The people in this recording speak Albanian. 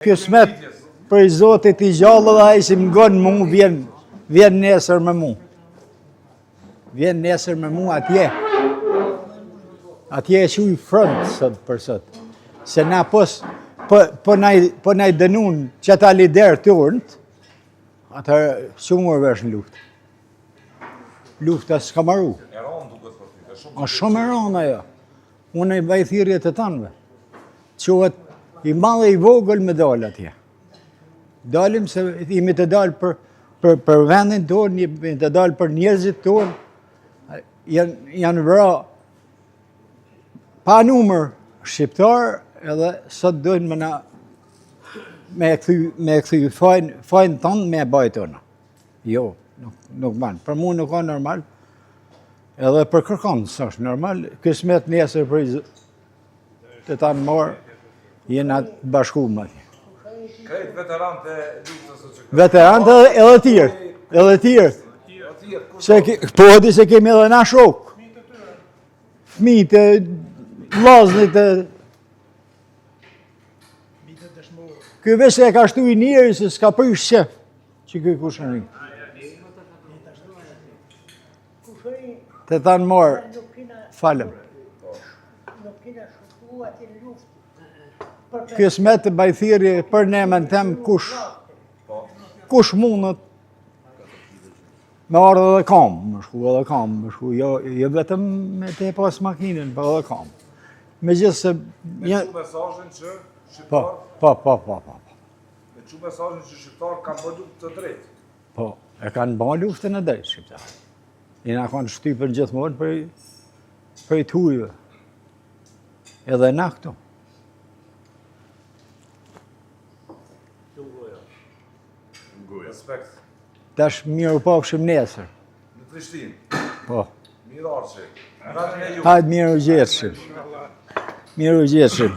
Kjo smet për i Zotit i gjallë dhe ai si m'gon mu, vjen nesër me mu. Vjen nesër me mu atje. Atje e quj front sot për sot. Se na po na i dënun që ta lider tërnt, atër shumërve është në luft. Lufta s'ka maru. Shumë e ronë ajo. Unë i baj thirrje të tanëve. Quhet i madhe i vogël me dal atje. Dalim se imi të dalë për vendin tonë, imi të dalë për njerëzit tonë. Janë vëra pa numër shqiptar edhe sot dojnë me këthy fajnë tonë me bajtona. Jo, nuk banë. Për mu nuk ka normal. Edhe për kërkon, së është normal. Kësmet nesër për të tanë marë, jena bashkume. Krejt veteranët e luftës që Veteranët edhe tjerë. Po di se kemi edhe na shok. Fëmijët e vllaznit e... Ky veç e ka shtu i njeri se s'ka prish qef që ky kushërin. Të tanë marë, falem. Kjo smet të bajthiri për nemen tem kush mundët me ardhe dhe kam, më shku, jo vetëm me te pas makinën, për edhe kam. Me gjithë se... Me që mesajën që shqiptar... Po. Me që mesajën që shqiptar kanë bë luft të drejtë. Po, e kanë bë luftën e drejtë shqiptar. I na kanë shtypën gjithmonë për i tujve. Edhe na këtu. Respekt. Tash mirë u pafshim nesër. Në Prishtinë. Po. Mirë arqe. Hajde mirë u gjetshim. Mirë u gjetshim.